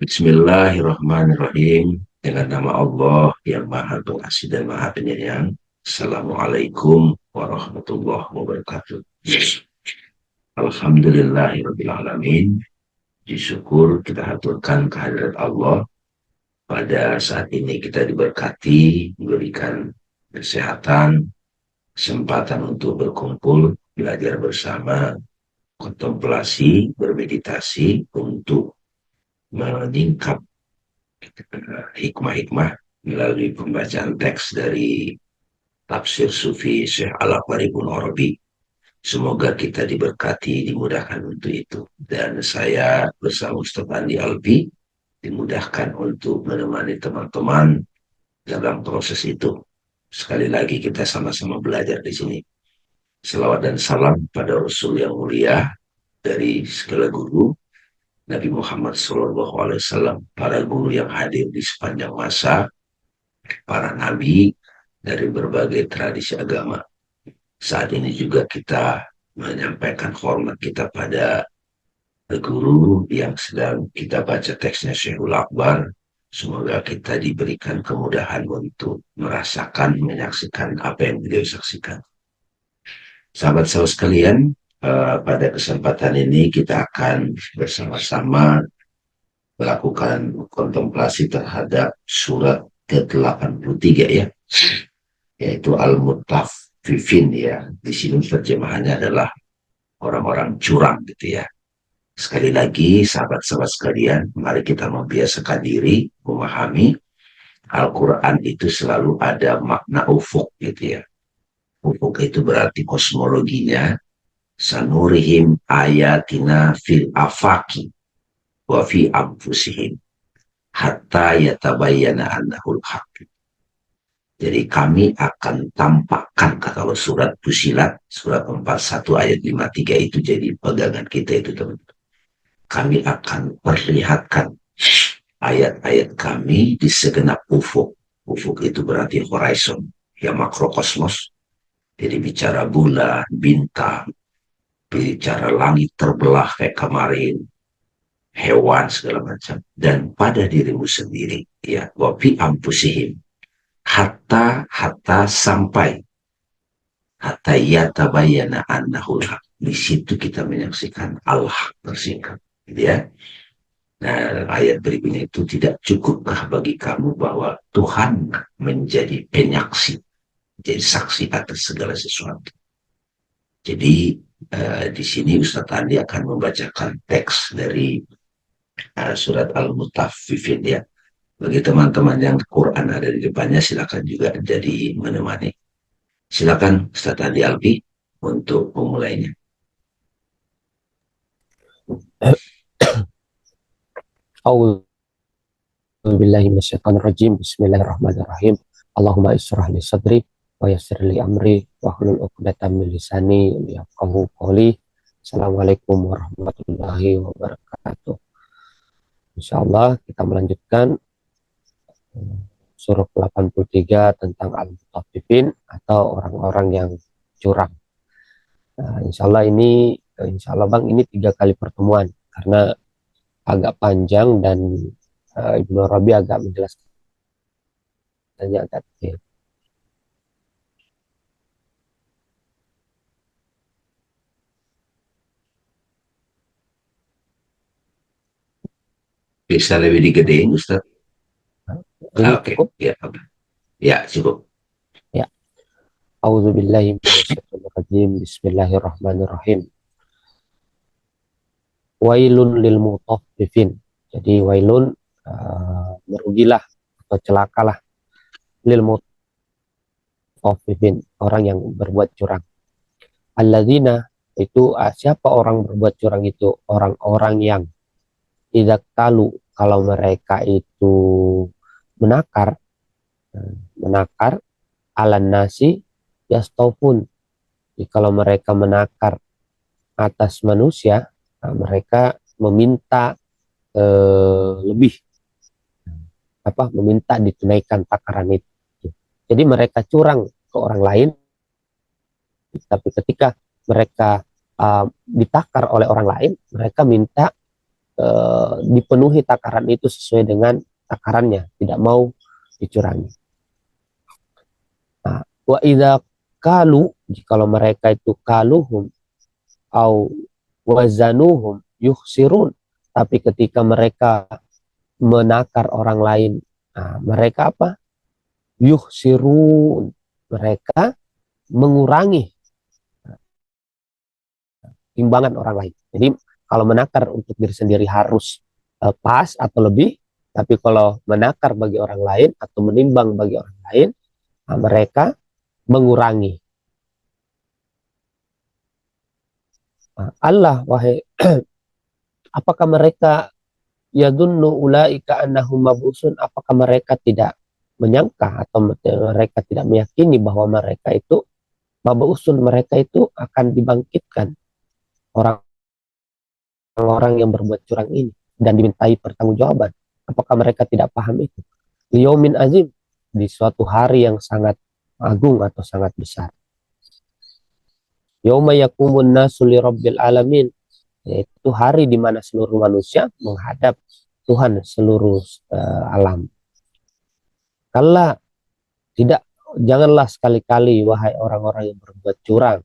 Bismillahirrahmanirrahim. Dengan nama Allah yang Maha Pengasih dan Maha Penyayang. Assalamualaikum warahmatullahi wabarakatuh. Alhamdulillahirabbil alamin. Syukur kita haturkan kehadirat Allah. Pada saat ini kita diberkati, diberikan kesehatan, kesempatan untuk berkumpul, belajar bersama, kontemplasi, bermeditasi untuk meningkat hikmah-hikmah melalui pembacaan teks dari tafsir Sufi Syekh Al-Akbar Ibnu Arabi. Semoga kita diberkati, dimudahkan untuk itu. Dan saya bersama Ustaz Andi Albi dimudahkan untuk menemani teman-teman dalam proses itu. Sekali lagi kita sama-sama belajar di sini. Selawat dan salam pada Rasul yang mulia dari segala guru, Nabi Muhammad SAW, para guru yang hadir di sepanjang masa, para nabi dari berbagai tradisi agama. Saat ini juga kita menyampaikan hormat kita pada guru yang sedang kita baca teksnya Syekhul Akbar. Semoga kita diberikan kemudahan untuk merasakan, menyaksikan apa yang beliau saksikan. Sahabat-sahabat sekalian, pada kesempatan ini kita akan bersama-sama melakukan kontemplasi terhadap surat ke-83 ya, yaitu Al-Mutaffifin ya. Di sini terjemahannya adalah orang-orang curang gitu ya. Sekali lagi sahabat-sahabat sekalian, mari kita membiasakan diri memahami Al-Quran itu selalu ada makna ufuk gitu ya. Ufuk itu berarti kosmologinya, sanurihim ayatina fil afaki wa fi anfusihim hatta yatabayyana annahul haq. Jadi kami akan tampakkan, kata Allah surat Fusilat, surat 41 ayat 53 itu jadi pegangan kita itu teman-teman. Kami akan perlihatkan ayat-ayat kami di segenap ufuk. Ufuk itu berarti horizon, ya makrokosmos. Jadi bicara bulan, bintang, bicara langit terbelah kayak kemarin, hewan segala macam. Dan pada dirimu sendiri, ya, wafi ampusihim. Hatta sampai hatta yatabayyana annahul haq. Di situ kita menyaksikan al-haq tersingkap, gitu ya. Nah, ayat berikutnya itu tidak cukupkah bagi kamu bahwa Tuhan menjadi penyaksi, jadi saksi atas segala sesuatu. Jadi di sini Ustaz Andi akan membacakan teks dari surat Al-Mutaffifin ya. Bagi teman-teman yang Quran ada di depannya, silakan juga jadi menemani. Silakan Ustaz Andi Albi untuk memulainya. A'udzubillahi minasyaitonirrajim. Bismillahirrahmanirrahim. Allahumma israh li sadri wa yassir li amri wa hlul 'uqdatam min lisani yafqahu qawli. Assalamualaikum warahmatullahi wabarakatuh. Insyaallah kita melanjutkan surah 83 tentang al-mutaffifin atau orang-orang yang curang. Nah, insyaallah Bang, ini 3 kali pertemuan karena agak panjang dan Ibnu Arabi agak menjelaskannya agak detail. Bisa lebih digedein Ustaz? Ini Oke, cukup? ya, ya cukup. Ya. A'udzubillahi minasyaitonirrajim. Bismillahirrahmanirrahim. Wailun lil mutaffifin. Jadi wailun merugilah atau celakalah lil mutaffifin, orang yang berbuat curang. Alladzina, itu siapa orang berbuat curang itu? Orang-orang yang tidak tahu, kalau mereka itu menakar ala nasi yastofun. Jadi kalau mereka menakar atas manusia, mereka meminta lebih, meminta ditunaikan takaran itu. Jadi mereka curang ke orang lain, tapi ketika mereka ditakar oleh orang lain, mereka minta dipenuhi takaran itu sesuai dengan takarannya, tidak mau dicurangi. Nah, wa idza kalu, jikalau mereka itu kaluhum au wazanuhum yukhsirun, tapi ketika mereka menakar orang lain, nah, mereka apa? Yukhsirun, mereka mengurangi timbangan orang lain. Jadi kalau menakar untuk diri sendiri harus pas atau lebih, tapi kalau menakar bagi orang lain atau menimbang bagi orang lain, nah, mereka mengurangi. Nah, Allah, wahai, apakah mereka yadunnu ulaika annahum mabusun, apakah mereka tidak menyangka atau mereka tidak meyakini bahwa mereka itu mabusun, mereka itu akan dibangkitkan, orang-orang yang berbuat curang ini, dan dimintai pertanggungjawaban. Apakah mereka tidak paham itu? Liyaumin azim, di suatu hari yang sangat agung atau sangat besar. Yauma yakumun nasu li rabbil alamin, yaitu hari di mana seluruh manusia menghadap Tuhan seluruh alam. Kala, tidak, janganlah sekali-kali wahai orang-orang yang berbuat curang.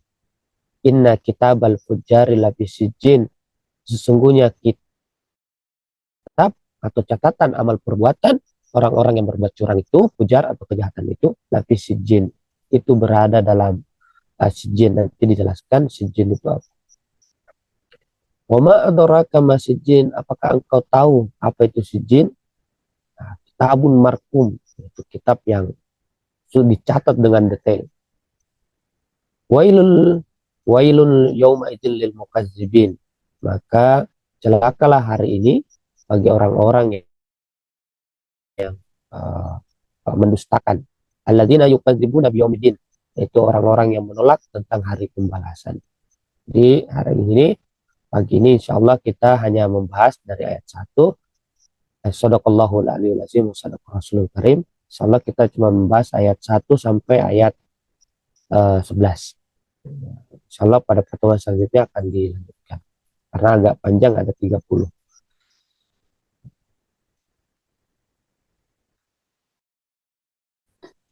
Inna kitabal fujari lafi sijjin, sesungguhnya kitab atau catatan amal perbuatan orang-orang yang berbuat curang itu, fujar atau kejahatan itu, lafi sijjin, itu berada dalam sijjin. Nanti dijelaskan sijjin itu apa. Wama adraka ma sijjin, apakah engkau tahu apa itu sijjin? Nah, kitabun markum, itu kitab yang sudah dicatat dengan detail. Wailul wailul yauma idzil lil mukazzibin, maka celakalah hari ini bagi orang-orang yang uh, mendustakan. Alladzina yukadzibuna biyaumiddin, itu orang-orang yang menolak tentang hari pembalasan. Di hari ini, pagi ini insyaallah kita hanya membahas dari ayat 1. Sadaqallahul aliyul azim wa sadaqa rasulul karim. Insyaallah kita cuma membahas ayat 1 sampai ayat 11. Insyaallah pada pertemuan selanjutnya akan dilanjutkan. Karena agak panjang, ada 30.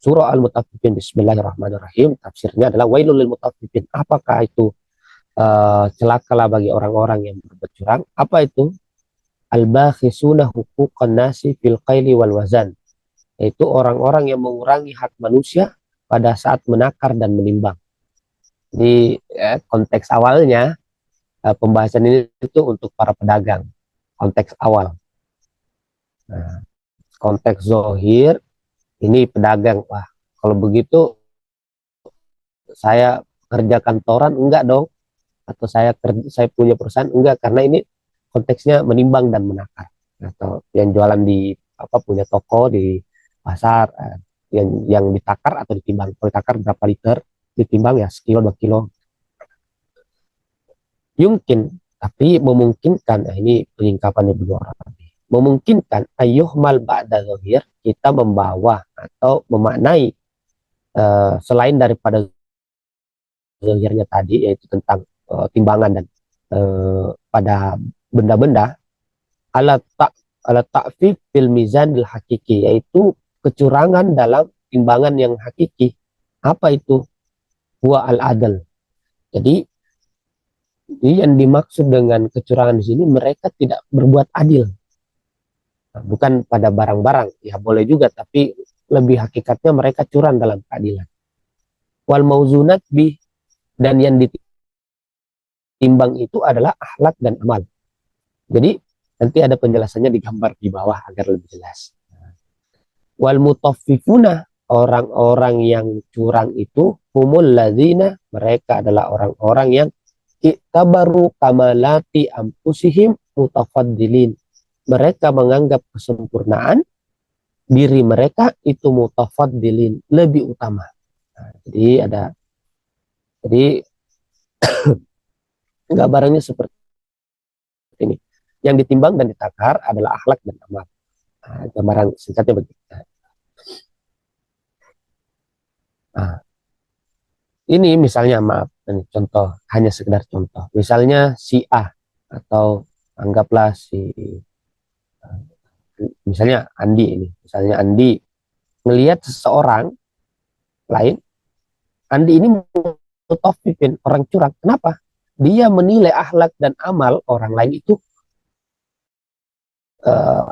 Surah Al-Mutaffifin, bismillahirrahmanirrahim. Tafsirnya adalah wailul lil mutaffifin. Apakah itu celakalah bagi orang-orang yang berbuat curang? Apa itu? Al-bakhisuna huquqan nasi fil qaili wal wazan. Yaitu orang-orang yang mengurangi hak manusia pada saat menakar dan menimbang. Di konteks awalnya, pembahasan ini itu untuk para pedagang. Konteks awal. Nah, konteks zohir, ini pedagang. Wah, kalau begitu saya kerja kantoran, enggak dong. Atau saya punya perusahaan, enggak, karena ini konteksnya menimbang dan menakar. Atau yang jualan di apa, punya toko di pasar, yang ditakar atau ditimbang. Kalau ditakar berapa liter, ditimbang ya sekilo 2 kilo. Yumkin, tapi memungkinkan, nah ini penyingkapannya beliau orang, memungkinkan ayyuhmal ba'da zahir, kita membawa atau memaknai selain daripada zahirnya tadi, yaitu tentang timbangan dan pada benda-benda, ala tak ala ta'fif fil mizanil hakiki, yaitu kecurangan dalam timbangan yang hakiki. Apa itu? Huwa al-adl. Jadi yang dimaksud dengan kecurangan di sini, mereka tidak berbuat adil. Nah, bukan pada barang-barang, ya boleh juga, tapi lebih hakikatnya mereka curang dalam keadilan. Wal mauzunat bi, dan yang ditimbang itu adalah akhlak dan amal. Jadi nanti ada penjelasannya di gambar di bawah agar lebih jelas. Wal mutaffifuna, orang-orang yang curang itu, humul ladzina, mereka adalah orang-orang yang iktabaru kamalati ampusihim mutafaddilin, mereka menganggap kesempurnaan diri mereka itu mutafaddilin, lebih utama. Nah, jadi gambarannya seperti ini. Yang ditimbang dan ditakar adalah akhlak dan amal. Nah, gambaran singkatnya begitu. Nah, ini misalnya, maaf, ini contoh, hanya sekedar contoh. Misalnya si A atau Anggaplah misalnya Andi ini, misalnya Andi melihat seseorang lain, Andi ini mutafifin, orang curang. Kenapa? Dia menilai akhlak dan amal orang lain itu,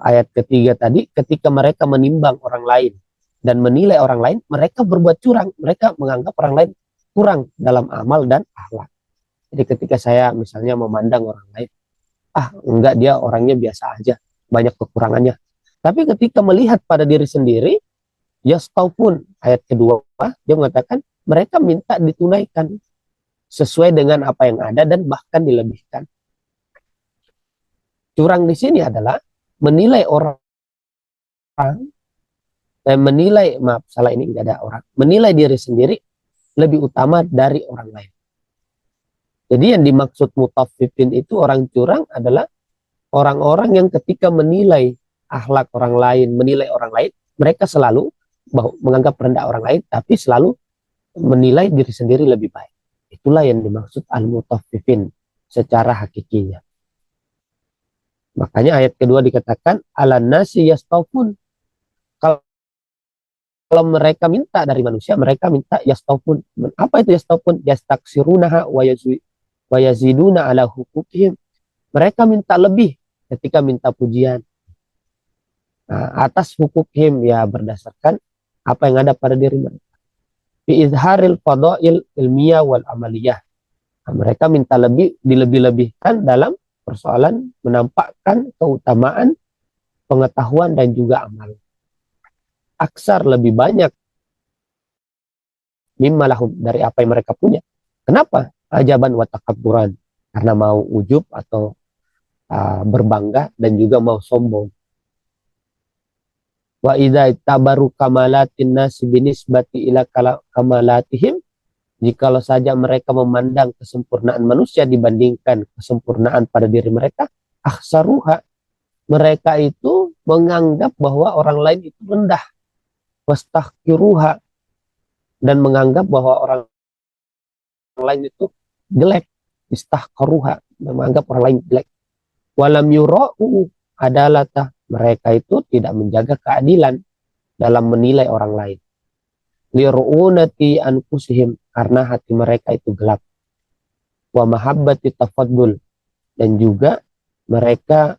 ayat ketiga tadi, ketika mereka menimbang orang lain dan menilai orang lain, mereka berbuat curang. Mereka menganggap orang lain kurang dalam amal dan akhlak. Jadi ketika saya misalnya memandang orang lain, enggak, dia orangnya biasa aja, banyak kekurangannya. Tapi ketika melihat pada diri sendiri, ya pun ayat kedua, dia mengatakan mereka minta ditunaikan sesuai dengan apa yang ada dan bahkan dilebihkan. Curang di sini adalah menilai orang, menilai, maaf salah, ini enggak ada orang, menilai diri sendiri lebih utama dari orang lain. Jadi yang dimaksud mutaffifin itu orang curang adalah orang-orang yang ketika menilai akhlak orang lain, menilai orang lain, mereka selalu menganggap rendah orang lain, tapi selalu menilai diri sendiri lebih baik. Itulah yang dimaksud al-mutaffifin secara hakikinya. Makanya ayat kedua dikatakan ala nasi yastawfun. Kalau mereka minta dari manusia, mereka minta yastawfun. Apa itu yastawfun? Yastaksirunaha wa yaziduna ala hukukihim. Mereka minta lebih ketika minta pujian. Nah, atas hukukihim, ya berdasarkan apa yang ada pada diri mereka. Fi izharil fadail ilmiah wal amaliyah. Nah, mereka minta lebih, dilebih-lebihkan dalam persoalan menampakkan keutamaan pengetahuan dan juga amal. Aksar, lebih banyak, mimma lahum, dari apa yang mereka punya. Kenapa? Ajaban wa takabburan, karena mau ujub atau berbangga dan juga mau sombong. Wa idza tabaru kamalatin nasi binisbati ila kamalatihim, jikalau saja mereka memandang kesempurnaan manusia dibandingkan kesempurnaan pada diri mereka, akhsaruha, mereka itu menganggap bahwa orang lain itu rendah, wastahkiruha, dan menganggap bahwa orang lain itu jelek, istahkaruha, menganggap orang lain jelek. Walam yura'u adalatah, mereka itu tidak menjaga keadilan dalam menilai orang lain. Liru'unati anfusihim, karena hati mereka itu gelap. Wa mahabbati tafaddul, dan juga mereka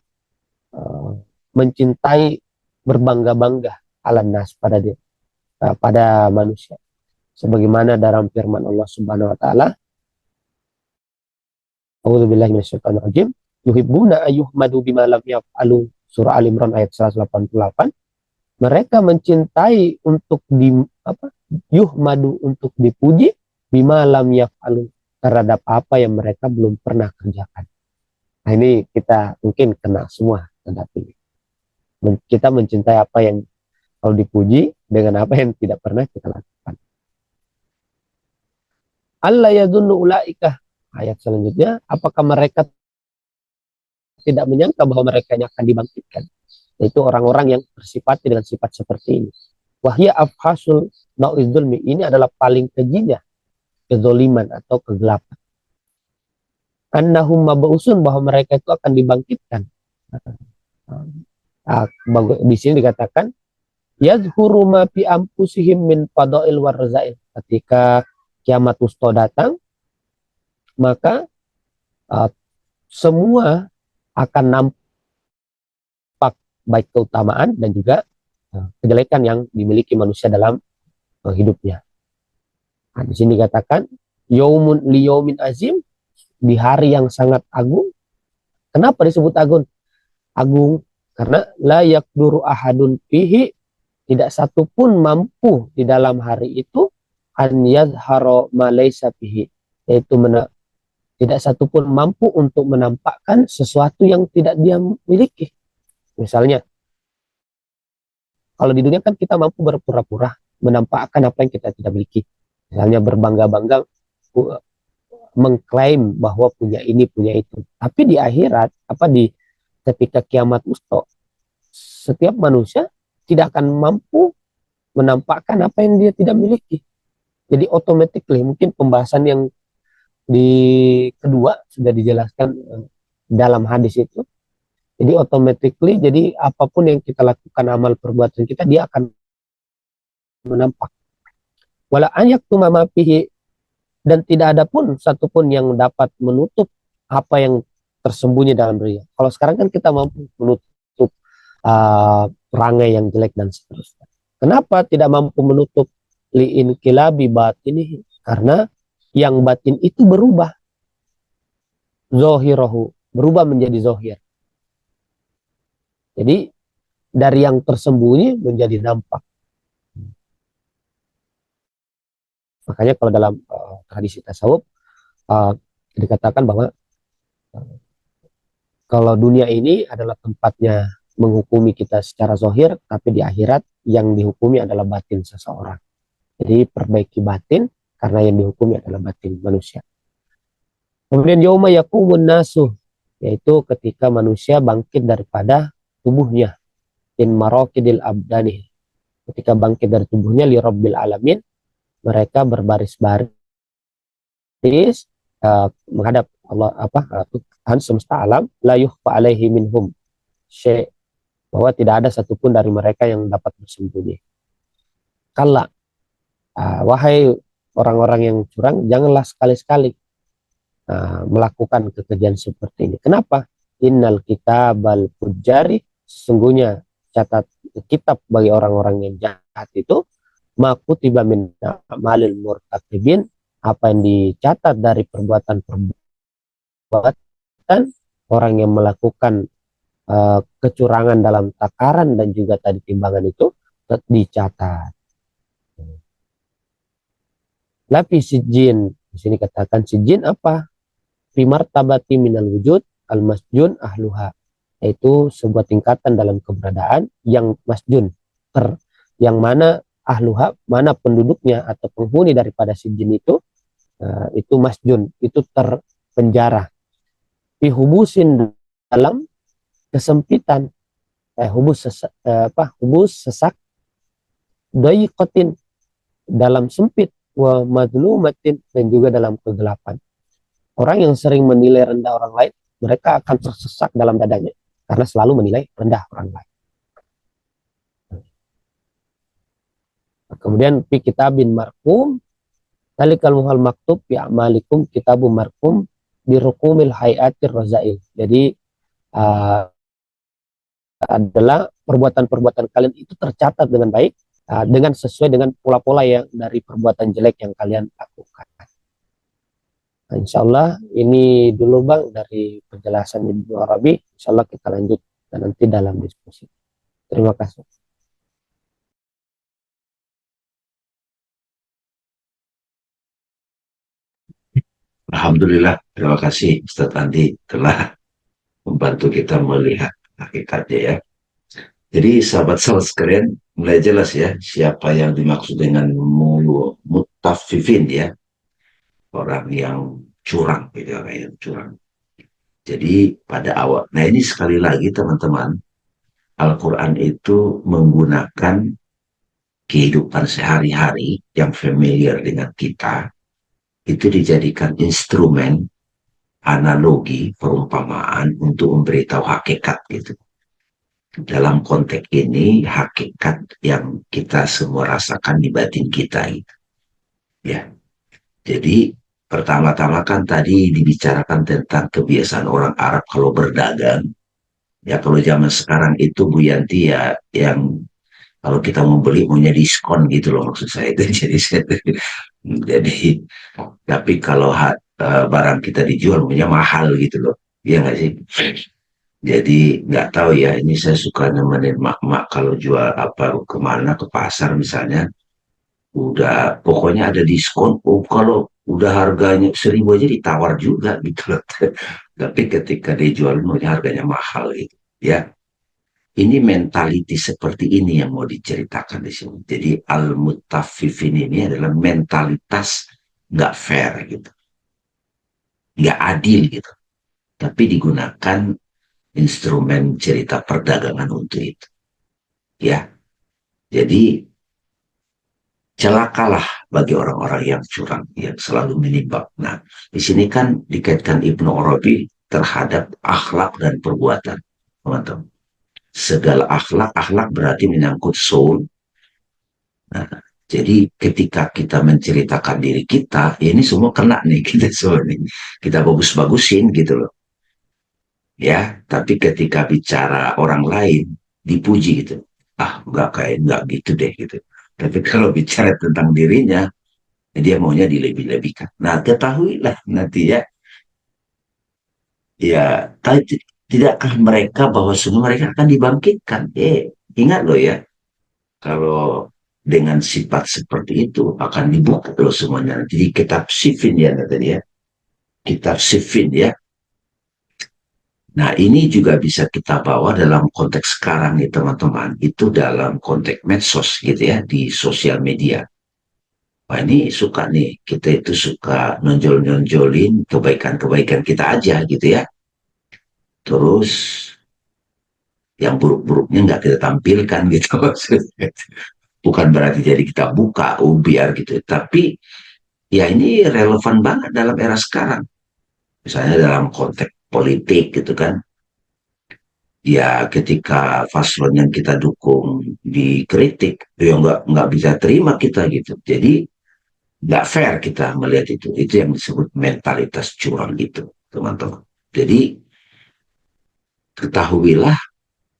mencintai berbangga-bangga ala nas, pada manusia. Sebagaimana dalam firman Allah Subhanahu wa taala, A'udzubillahi minasyaitonir rajim, yuhibbuna ayyuhmadu bima lam yaf'alu, surah Al-Imran ayat 188. Mereka mencintai untuk yuhmadu, untuk dipuji, bima lam yaf'alu, terhadap apa yang mereka belum pernah kerjakan. Nah, ini kita mungkin kena semua, tetapi kita mencintai apa yang kalau dipuji dengan apa yang tidak pernah kita lakukan. Allah yadunnu ulaika, ayat selanjutnya, apakah mereka tidak menyangka bahwa mereka akan dibangkitkan? Yaitu orang-orang yang bersifat dengan sifat seperti ini. Wahya afhasul nau'idzulmi, ini adalah paling kejinya kezoliman atau kegelapan. Annahum mab'usun, bahwa mereka itu akan dibangkitkan. Di sini dikatakan yazhuru ma fi anfusihim min fadail warzail. Ketika kiamat wusta datang, maka semua akan nampak, baik keutamaan dan juga kejelekan yang dimiliki manusia dalam hidupnya. Nah, di sini dikatakan yaumun liyaumin azim, di hari yang sangat agung. Kenapa disebut agung? Agung karena la yaqduru ahadun fihi, tidak satu pun mampu di dalam hari itu, an yadhhara ma laysa fihi, yaitu tidak satu pun mampu untuk menampakkan sesuatu yang tidak dia miliki. Misalnya, kalau di dunia kan kita mampu berpura-pura menampakkan apa yang kita tidak miliki. Misalnya berbangga-bangga, mengklaim bahwa punya ini, punya itu. Tapi di akhirat, ketika kiamat wusta, setiap manusia tidak akan mampu menampakkan apa yang dia tidak miliki. Jadi automatically, mungkin pembahasan yang di kedua sudah dijelaskan dalam hadis itu, Jadi automatically, jadi apapun yang kita lakukan, amal perbuatan kita, dia akan menampak. Wala ayak tu mamapihi, dan tidak ada pun satupun yang dapat menutup apa yang tersembunyi dalam dirinya. Kalau sekarang kan kita mampu menutup perangai yang jelek dan seterusnya. Kenapa tidak mampu menutup liin kilabi batinihi? Karena yang batin itu berubah, zohirahu, berubah menjadi zohir. Jadi dari yang tersembunyi menjadi nampak. Makanya kalau dalam tradisi tasawuf dikatakan bahwa kalau dunia ini adalah tempatnya menghukumi kita secara zohir, tapi di akhirat yang dihukumi adalah batin seseorang. Jadi perbaiki batin, karena yang dihukumi adalah batin manusia. Kemudian yauma yaqumun nasu, yaitu ketika manusia bangkit daripada tubuhnya, in maraqidil abdani, ketika bangkit dari tubuhnya, li rabbil alamin, mereka berbaris-baris menghadap Allah, Tuhan semesta alam, la yukhfa alaihi minhum syai', bahwa tidak ada satupun dari mereka yang dapat bersembunyi. Kala, wahai orang-orang yang curang, janganlah sekali-sekali melakukan kekejian seperti ini. Kenapa? Innal kitabal fujjari, sesungguhnya catat kitab bagi orang-orang yang jahat itu, makutiba min amalil murtakibin, apa yang dicatat dari perbuatan orang yang melakukan kecurangan dalam takaran dan juga tadi timbangan itu dicatat. Lapi sijin, di sini katakan sijin apa? Fi martabati minal wujud al masjun ahluha, yaitu sebuah tingkatan dalam keberadaan yang masjun, yang mana ahluha, mana penduduknya atau penghuni daripada sijin itu masjun, itu terpenjara. Fi hubusin, dalam kesempitan, hubus sesak, daiqatin, dalam sempit, wa madlumatin, dan juga dalam kegelapan. Orang yang sering menilai rendah orang lain, mereka akan tersesak dalam dadanya karena selalu menilai rendah orang lain. Kemudian fi kitabin marqum, talikal muhal maktub fi amalikum kitabun marqum birukumil hayatir rozail. Jadi adalah perbuatan-perbuatan kalian itu tercatat dengan baik, dengan sesuai dengan pola-pola yang dari perbuatan jelek yang kalian lakukan. Nah, insya Allah ini dulu Bang dari penjelasan Ibnu Arabi. Insya Allah kita lanjut nanti dalam diskusi. Terima kasih. Alhamdulillah, terima kasih Ustaz Andi telah membantu kita melihat hakikatnya ya. Jadi sahabat-sahabat sekalian, mulai jelas ya siapa yang dimaksud dengan mutafifin ya, orang yang curang gitu, orang yang curang. Jadi pada awal, nah ini sekali lagi teman-teman, Al-Quran itu menggunakan kehidupan sehari-hari yang familiar dengan kita, itu dijadikan instrumen analogi perumpamaan untuk memberitahu hakikat gitu. Dalam konteks ini hakikat yang kita semua rasakan di batin kita gitu. Ya. Jadi pertama-tama kan tadi dibicarakan tentang kebiasaan orang Arab kalau berdagang. Ya kalau zaman sekarang itu Bu Yanti ya yang kalau kita mau beli maunya diskon gitu loh maksud saya itu. Jadi tapi kalau barang kita dijual maunya mahal gitu loh. Iya nggak sih? Jadi nggak tahu ya, ini saya suka nemenin mak-mak kalau jual apa kemana ke pasar misalnya, udah pokoknya ada diskon. Oh, kalau udah harganya 1.000 aja ditawar juga gitu loh. Tapi ketika dijual maunya harganya mahal gitu. Ya, ini mentality seperti ini yang mau diceritakan di sini. Jadi al-mutaffifin ini adalah mentalitas nggak fair gitu, nggak adil gitu. Tapi digunakan instrumen cerita perdagangan untuk itu. Ya, jadi celakalah bagi orang-orang yang curang, yang selalu menimbang. Nah, di sini kan dikaitkan Ibnu Arabi terhadap akhlak dan perbuatan. teman-teman. Segala akhlak, akhlak berarti menyangkut soul. Nah, jadi ketika kita menceritakan diri kita, ya ini semua kena nih kita semua nih. Kita bagus-bagusin gitu loh. Ya, tapi ketika bicara orang lain, dipuji gitu. Ah, enggak gitu deh gitu. Tapi kalau bicara tentang dirinya, dia maunya dilebih-lebihkan. Nah, ketahuilah nanti ya, ya, tidakkah mereka bahwa semua mereka akan dibangkitkan? Ingat loh ya, kalau dengan sifat seperti itu akan dibuka loh semuanya. Jadi kitab Sifin ya tadi ya, kitab Sifin ya. Nah ini juga bisa kita bawa dalam konteks sekarang nih teman-teman. Itu dalam konteks medsos gitu ya, di sosial media. Wah ini suka nih, kita itu suka nonjol-nonjolin kebaikan-kebaikan kita aja gitu ya. Terus yang buruk-buruknya nggak kita tampilkan gitu. Bukan berarti jadi kita buka biar gitu. Tapi ya ini relevan banget dalam era sekarang. Misalnya dalam konteks politik gitu kan. Ya ketika paslon yang kita dukung dikritik, ya nggak bisa terima kita gitu. Jadi nggak fair kita melihat itu. Itu yang disebut mentalitas curang gitu, teman-teman. Jadi ketahuilah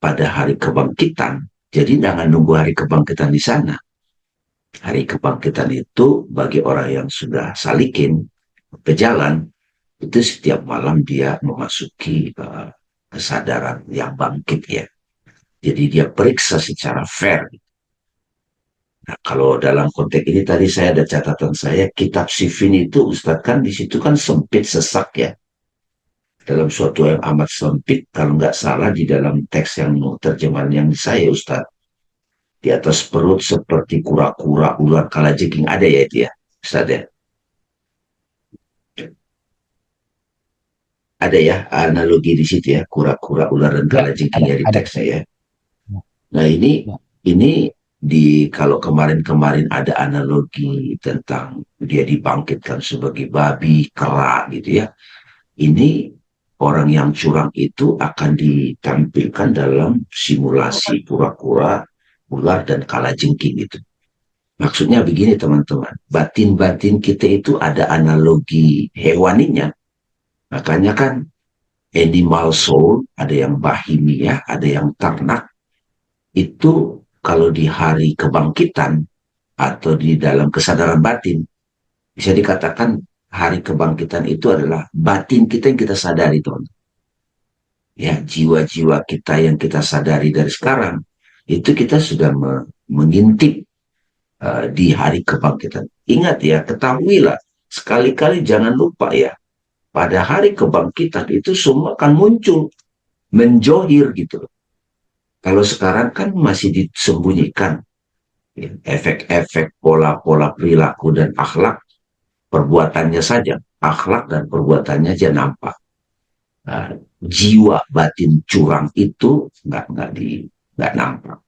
pada hari kebangkitan. Jadi jangan nunggu hari kebangkitan di sana. Hari kebangkitan itu bagi orang yang sudah salikin ke jalan, itu setiap malam dia memasuki kesadaran yang bangkit ya. Jadi dia periksa secara fair. Nah, kalau dalam konteks ini tadi saya ada catatan saya, kitab Sifin itu Ustadz kan di situ kan sempit sesak ya. Dalam suatu yang amat sempit, kalau nggak salah di dalam teks yang terjemahan yang saya Ustadz, di atas perut seperti kura-kura, ular, kalajengking ada ya itu ya, Ustadz ya. Ada ya analogi di situ ya, kura-kura, ular, dan Ya, kalajengking di ada. teksnya ya. Ya, Nah ya. ini kalau kemarin-kemarin ada analogi tentang dia dibangkitkan sebagai babi, kera gitu ya. Ini orang yang curang itu akan ditampilkan dalam simulasi kura-kura, ular, dan kalajengking gitu. Maksudnya begini teman-teman, batin-batin kita itu ada analogi hewaninya. Makanya kan animal soul, ada yang bahimia, ada yang ternak, itu kalau di hari kebangkitan atau di dalam kesadaran batin, bisa dikatakan hari kebangkitan itu adalah batin kita yang kita sadari, teman. Ya, jiwa-jiwa kita yang kita sadari dari sekarang, itu kita sudah mengintip di hari kebangkitan. Ingat ya, ketahuilah, sekali-kali jangan lupa ya, pada hari kebangkitan itu semua akan muncul, menjohir gitu. Kalau sekarang kan masih disembunyikan, ya, efek-efek pola-pola perilaku dan akhlak, perbuatannya saja, akhlak dan perbuatannya aja nampak. Nah, jiwa batin curang itu nggak nampak.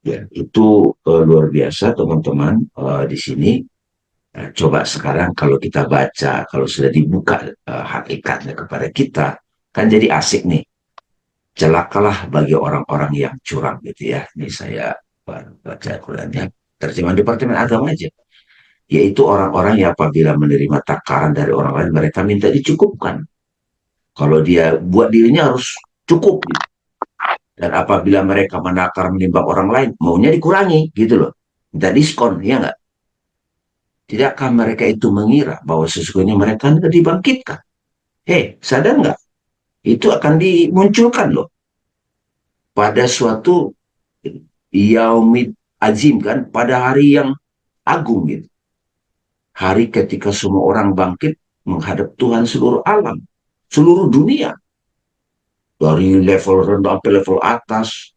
Ya, itu luar biasa teman-teman di sini. Coba sekarang kalau kita baca, kalau sudah dibuka hakikatnya kepada kita, kan jadi asik nih. Celakalah bagi orang-orang yang curang gitu ya. Ini saya baca Qurannya, terjemahan Departemen Agama aja. Yaitu orang-orang yang apabila menerima takaran dari orang lain, mereka minta dicukupkan. Kalau dia buat dirinya harus cukup gitu. Dan apabila mereka menakar menimbang orang lain, maunya dikurangi gitu loh. Minta diskon, ya nggak? Tidakkah mereka itu mengira bahwa sesungguhnya mereka tidak dibangkitkan? Sadar nggak? Itu akan dimunculkan loh pada suatu yaumid azim kan, pada hari yang agung gitu. Hari ketika semua orang bangkit menghadap Tuhan seluruh alam, seluruh dunia. Dari level rendah sampai level atas,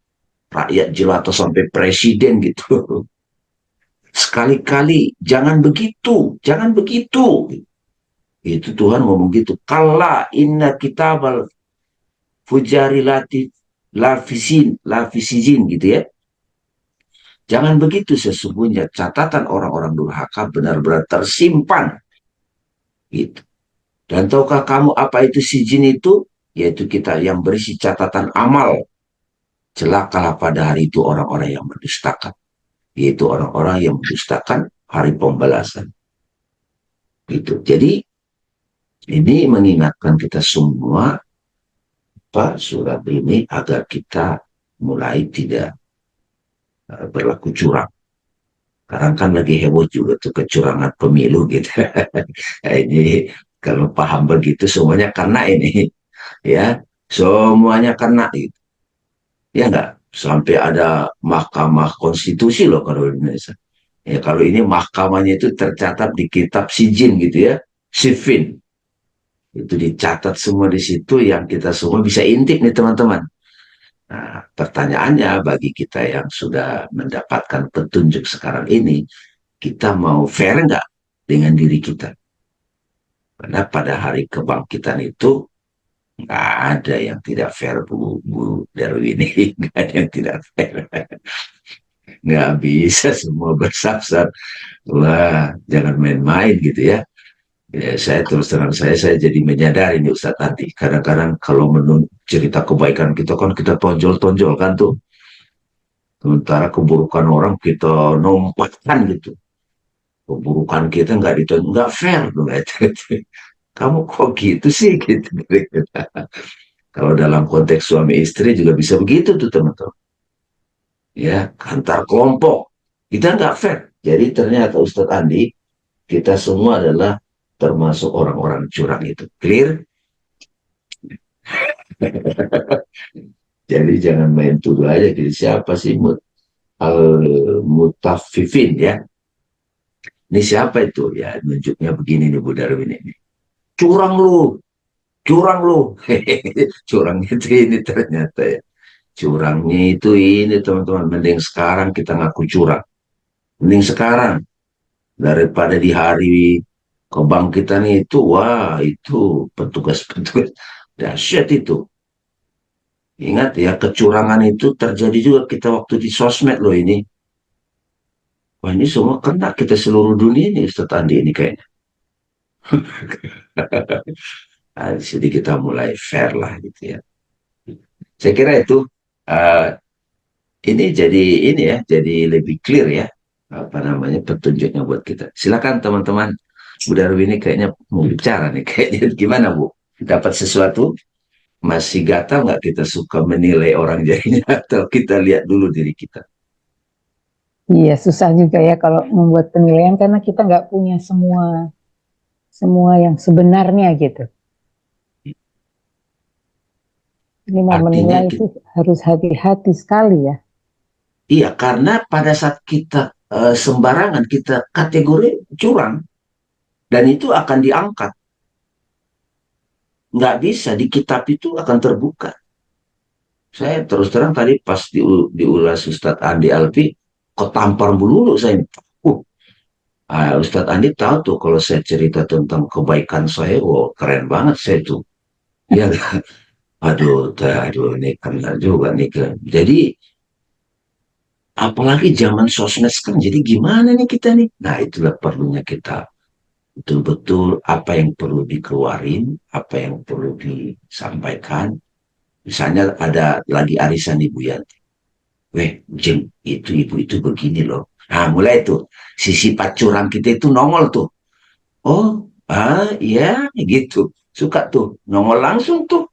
rakyat jelata sampai presiden gitu. Sekali-kali jangan begitu, jangan begitu. Itu Tuhan ngomong gitu. Kalla inna kitabal fujarilati lafisizin gitu ya. Jangan begitu, sesungguhnya catatan orang-orang durhaka benar-benar tersimpan gitu. Dan tahukah kamu apa itu sijin itu? yaitu kita yang berisi catatan amal. Celakalah pada hari itu orang-orang yang mendustakan, yaitu orang-orang yang mendustakan hari pembalasan. Gitu. Jadi ini mengingatkan kita semua, Pak, surat ini agar kita mulai tidak berlaku curang. Sekarang kan lagi heboh juga tuh kecurangan pemilu gitu. Ini kalau paham begitu semuanya kena ini, ya, semuanya kena gitu. Ya enggak, sampai ada Mahkamah Konstitusi loh kalau di Indonesia. Ya kalau ini mahkamahnya itu tercatat di kitab Sijin gitu ya, Sifin. Itu dicatat semua di situ yang kita semua bisa intip nih teman-teman. Nah, pertanyaannya bagi kita yang sudah mendapatkan petunjuk sekarang ini, kita mau fair nggak dengan diri kita? Karena pada hari kebangkitan itu nggak ada yang tidak fair, Bu Darwini. Nggak ada yang tidak fair. Nggak bisa semua bersafsat. Wah, jangan main-main gitu ya. Ya, saya terus terang saya jadi menyadari nih Ustadz Andi. Kadang-kadang kalau menurut cerita kebaikan kita kan kita tonjol-tonjol kan tuh. Sementara keburukan orang kita numpatkan gitu. Keburukan kita nggak ditonjol, nggak fair tuh. Kamu kok gitu sih gitu. Kalau dalam konteks suami istri juga bisa begitu tuh teman-teman. Ya, antar kelompok. Kita nggak fair. Jadi ternyata Ustadz Andi, kita semua adalah termasuk orang-orang curang itu. Clear? Jadi jangan main tuduh aja. Jadi siapa sih al-mutafifin ya? Ini siapa itu? Ya, nunjuknya begini nih Bu Darwin ini. Curang lu, curang lu. Curang itu ini ternyata ya. Curangnya itu ini teman-teman. Mending sekarang kita ngaku curang. Mending sekarang daripada di hari kebangkitan itu. Wah, itu petugas-petugas dahsyat itu. Ingat ya, kecurangan itu terjadi juga kita waktu di sosmed loh ini. Wah, ini semua kena kita seluruh dunia ini, Ustaz Andi ini kayaknya. Nah, di sini kita mulai fair lah gitu ya. Saya kira itu uh, ini jadi ini ya, jadi lebih clear ya apa namanya petunjuknya buat kita. Silakan teman-teman. Bu Darwi ini kayaknya mau bicara nih, kayaknya gimana Bu? Dapat sesuatu? Masih gatal nggak kita suka menilai orang jadinya atau kita lihat dulu diri kita? Iya, susah juga ya kalau membuat penilaian karena kita nggak punya semua semua yang sebenarnya gitu. Ini mau Artinya menilai itu harus hati-hati sekali ya. iya, karena pada saat kita sembarangan kita kategori curang dan itu akan diangkat. Nggak bisa di kitab itu akan terbuka. Saya terus terang tadi pas diulas Ustadz Andi Alfi, kok tampar melulu saya. Uh, Ustadz Andi tahu tuh kalau saya cerita tentang kebaikan saya, wow keren banget saya tuh. Ya, aduh, aduh ini kena juga nih kan. Jadi apalagi zaman sosmed kan, jadi gimana nih kita nih? Nah itulah perlunya kita betul-betul apa yang perlu dikeluarin, apa yang perlu disampaikan. Misalnya ada lagi arisan Ibu Yanti. Weh, Jeng, itu ibu itu begini loh. Nah, mulai tuh. Si sifat curang kita itu nongol tuh. Oh, iya, gitu. Suka tuh. Nongol langsung tuh.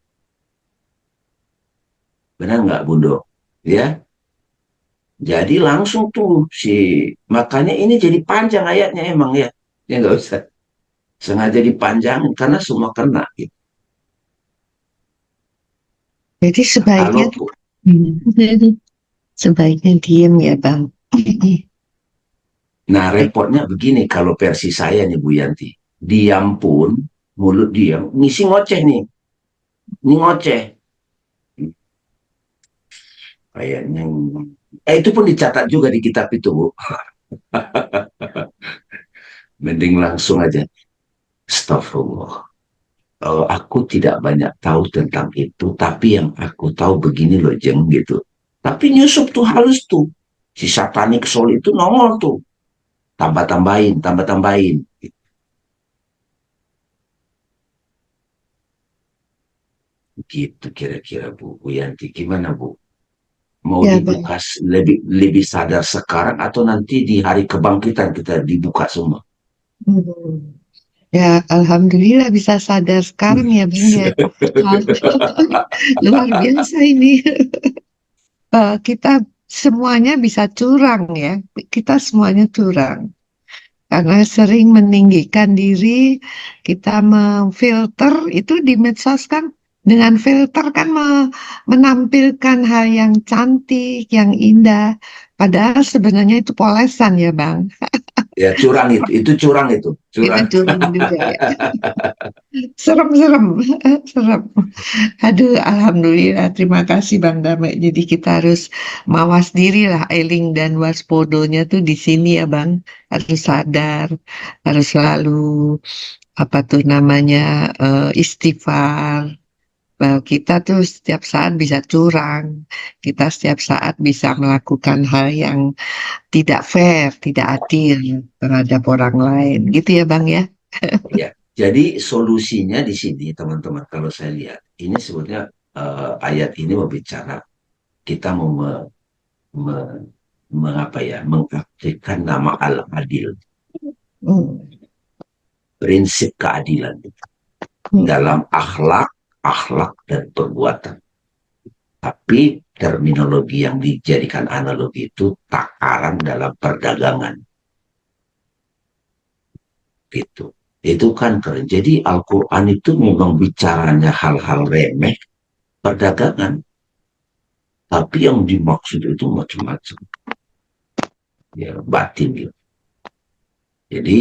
Benar nggak, Bundo? Ya, jadi langsung tuh makanya ini jadi panjang ayatnya emang ya. Ya nggak usah. Sengaja dipanjangin karena semua kena. Gitu. Jadi sebaiknya, Kalau jadi sebaiknya diem ya Bang. Nah, repotnya begini kalau versi saya nih Bu Yanti. Diam pun, mulut diam, ngisi ngoceh nih. Ini ngoceh. Kayaknya. Itu pun dicatat juga di kitab itu, Bu. Mending langsung aja. Astagfirullah. Aku tidak banyak tahu tentang itu, tapi yang aku tahu begini loh, Jeng, gitu. Tapi nyusup tuh halus tuh. Si satanik soul itu nongol tuh. Tambah-tambahin, tambah-tambahin. Gitu kira-kira Bu Yanti. Gimana Bu? Mau Ya Bang. dibuka lebih lebih sadar sekarang atau nanti di hari kebangkitan kita dibuka semua? Hmm. Ya, alhamdulillah bisa sadar sekarang ya Bang ya. Luar biasa ini. Kita semuanya bisa curang ya. Kita semuanya curang. Karena sering meninggikan diri, kita memfilter itu di medsos kan. Dengan filter kan menampilkan hal yang cantik, yang indah. Padahal sebenarnya itu polesan ya Bang. Ya curang itu curang itu, Itu curang. curang juga ya. Serem-serem, serem. Aduh, alhamdulillah. Terima kasih Bang Damai. Jadi kita harus mawas diri lah, eling dan waspodonya tuh di sini ya Bang. Harus sadar, harus selalu apa tuh namanya istighfar. Bahwa kita tuh setiap saat bisa curang, kita setiap saat bisa melakukan hal yang tidak fair, tidak adil terhadap orang lain. Gitu ya Bang ya. Ya, jadi solusinya di sini teman-teman kalau saya lihat ini sebetulnya ayat ini berbicara kita mau mengapa ya mengaktifkan nama al-adil, Hmm. prinsip keadilan Hmm. dalam akhlak dan perbuatan. Tapi terminologi yang dijadikan analogi itu takaran dalam perdagangan gitu. Itu kan keren. Jadi Al-Quran itu memang bicaranya hal-hal remeh perdagangan, tapi yang dimaksud itu macam-macam, ya batin gitu. Jadi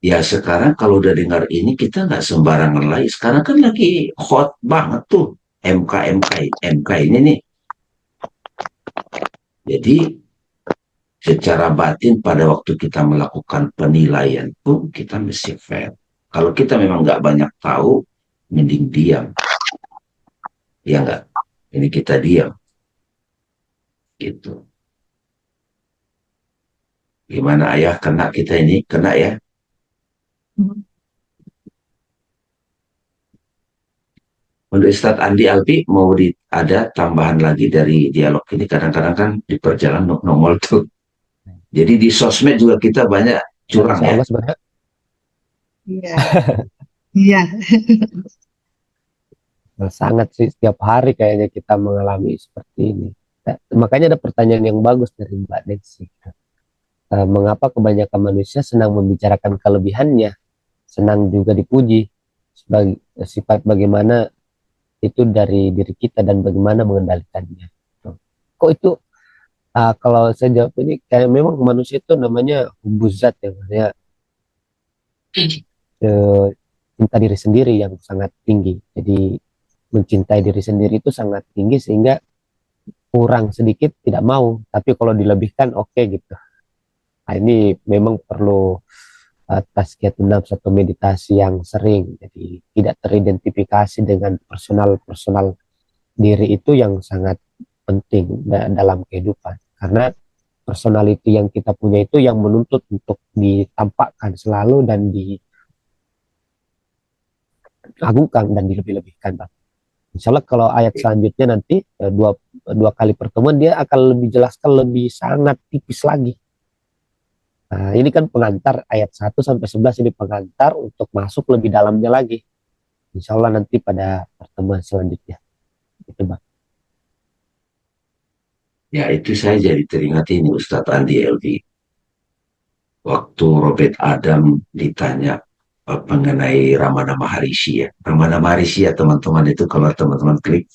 ya sekarang kalau udah dengar ini kita nggak sembarangan lagi. Sekarang kan lagi hot banget tuh MK ini nih. Jadi secara batin pada waktu kita melakukan penilaian pun kita mesti fair. Kalau kita memang nggak banyak tahu, mending diam. Ya nggak? Ini kita diam. Gitu. Gimana ayah kena kita ini? Kena ya? Untuk Ustadz Andi Alpi mau ada tambahan lagi dari dialog ini. Kadang-kadang kan di perjalanan nongol tuh. Jadi di sosmed juga kita banyak Ya, curang insya ya. Allah sebenarnya Iya, iya. sangat sih setiap hari kayaknya kita mengalami seperti ini. Nah, makanya ada pertanyaan yang bagus dari Mbak Desi. Mengapa kebanyakan manusia senang membicarakan kelebihannya, senang juga dipuji, sebagai sifat bagaimana itu dari diri kita dan bagaimana mengendalikannya. Kok itu kalau saya jawab ini kayak memang manusia itu namanya hubuzat ya, maksudnya eh, cinta diri sendiri yang sangat tinggi. Jadi mencintai diri sendiri itu sangat tinggi sehingga kurang sedikit tidak mau, tapi kalau dilebihkan oke gitu. Nah, ini memang perlu tazkiyatun nafs atau meditasi yang sering. Jadi tidak teridentifikasi dengan personal diri itu yang sangat penting dalam kehidupan. Karena personality yang kita punya itu yang menuntut untuk ditampakkan selalu dan diagungkan dan dilebih-lebihkan, Bang. Insya Allah kalau ayat selanjutnya nanti dua kali pertemuan dia akan lebih jelaskan lebih sangat tipis lagi. Nah, ini kan pengantar ayat 1 sampai 11 ini pengantar untuk masuk lebih dalamnya lagi. Insya Allah nanti pada pertemuan selanjutnya. Itu Bang. Ya itu saya jadi teringat ini Ustadz Andi Elvi. Waktu Robert Adam ditanya mengenai Ramana Maharishi ya. Ramana Maharishi ya teman-teman itu kalau teman-teman klik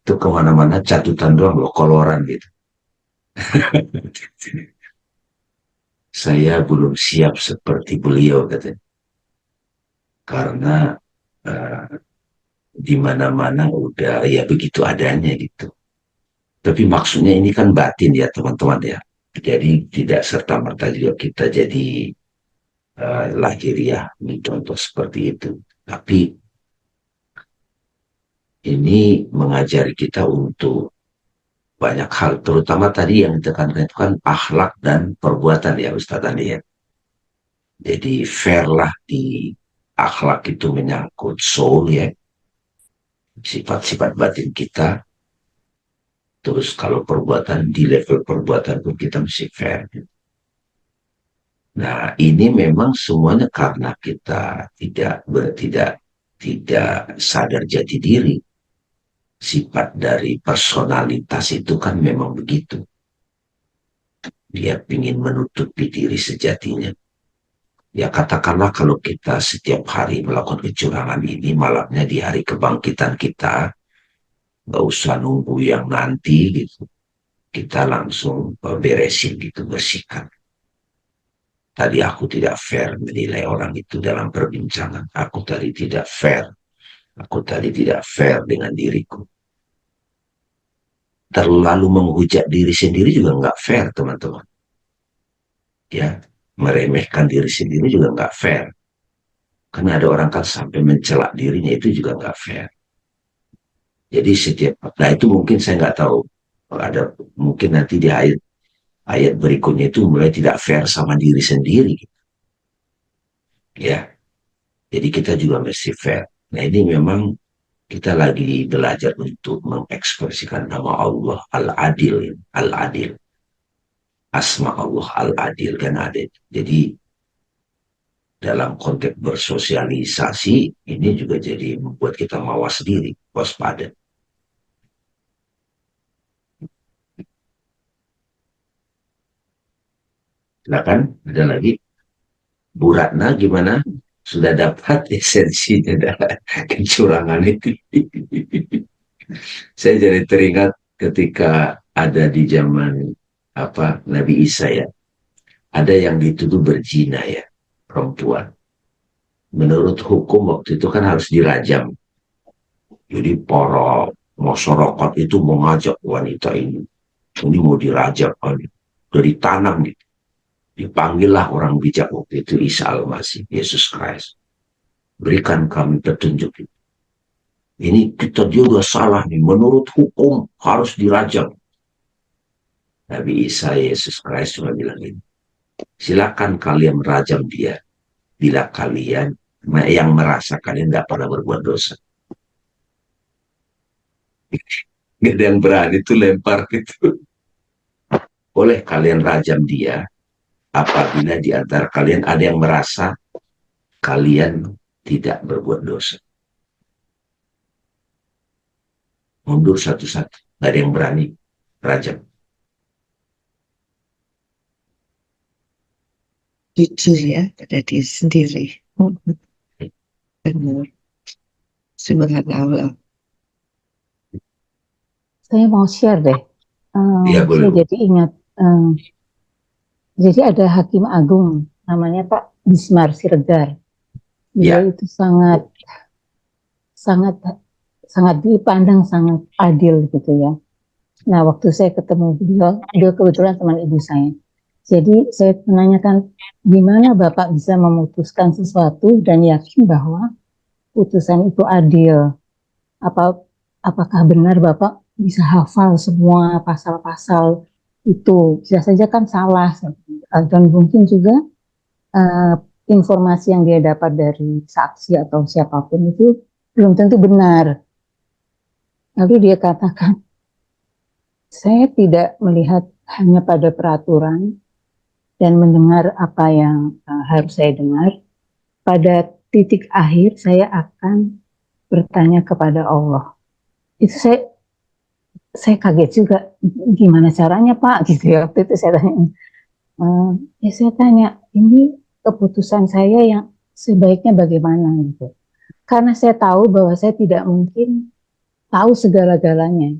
itu kemana-mana catatan doang loh, koloran gitu. Saya belum siap seperti beliau katanya. Karena uh, di mana-mana udah ya begitu adanya gitu. Tapi maksudnya ini kan batin ya teman-teman ya. Jadi tidak serta-merta juga kita jadi lahiriah contoh seperti itu. Tapi ini mengajari kita untuk banyak hal, terutama tadi yang ditekankan itu kan akhlak dan perbuatan ya Ustadz Andi ya. Jadi fair lah di akhlak itu menyangkut soul ya, sifat-sifat batin kita. Terus kalau perbuatan, di level perbuatan pun kita mesti fair. Nah, ini memang semuanya karena kita tidak sadar jati diri. Sifat dari personalitas itu kan memang begitu. Dia ingin menutupi diri sejatinya. Ya katakanlah kalau kita setiap hari melakukan kecurangan ini, malamnya di hari kebangkitan kita, nggak usah nunggu yang nanti gitu. Kita langsung beresin gitu, bersihkan. Tadi aku tidak fair menilai orang itu dalam perbincangan. Aku tadi tidak fair. Aku tadi tidak fair dengan diriku. Terlalu menghujat diri sendiri juga nggak fair, teman-teman. Ya, meremehkan diri sendiri juga nggak fair. Karena ada orang kan sampai mencela dirinya, itu juga nggak fair. Jadi nah itu mungkin saya nggak tahu. Ada mungkin nanti di ayat berikutnya itu mulai tidak fair sama diri sendiri. Ya, jadi kita juga mesti fair. Nah ini memang kita lagi belajar untuk mengekspresikan nama Allah Al-Adil, Al-Adil. Asma Allah Al-Adil kan ada. Jadi dalam konteks bersosialisasi ini juga jadi membuat kita mawas diri, waspada. Silakan, ada lagi. Bu Ratna gimana? Sudah dapat esensinya dari kecurangan itu? Saya jadi teringat ketika ada di zaman Nabi Isa ya. Ada yang dituduh berzina ya, perempuan. Menurut hukum waktu itu kan harus dirajam. Jadi para masyarakat itu mengajak wanita ini mau dirajam, dari tanam gitu. Dipanggillah orang bijak waktu itu Isa Al-Masih, Yesus Kristus. Berikan kami petunjuk. Ini dia udah salah nih, menurut hukum harus dirajam. Nabi Isa Yesus Kristus cuma bilang ini, silakan kalian merajam dia bila kalian yang merasa kalian tidak pernah berbuat dosa. Gak ada yang berani itu lempar gitu. Boleh kalian rajam dia apabila di antara kalian ada yang merasa kalian tidak berbuat dosa. Mundur satu-satu, gak ada yang berani rajam. Jujur ya pada diri sendiri. Benar. Subhanallah. Saya mau share deh. Ya, Saya boleh. jadi ingat, jadi ada Hakim Agung namanya Pak Bismar Siregar. Dia Ya. itu sangat dipandang sangat adil gitu ya. Nah, waktu saya ketemu beliau kebetulan teman ibu saya. Jadi saya menanyakan gimana Bapak bisa memutuskan sesuatu dan yakin bahwa putusan itu adil. Apakah benar Bapak bisa hafal semua pasal-pasal itu? Bisa saja kan salah. Dan mungkin juga informasi yang dia dapat dari saksi atau siapapun itu belum tentu benar. Lalu dia katakan, saya tidak melihat hanya pada peraturan dan mendengar apa yang harus saya dengar. Pada titik akhir saya akan bertanya kepada Allah. Itu saya kaget juga, gimana caranya Pak? Gitu ya. Waktu itu saya tanya, saya tanya, ini keputusan saya yang sebaiknya bagaimana gitu. Karena saya tahu bahwa saya tidak mungkin tahu segala-galanya.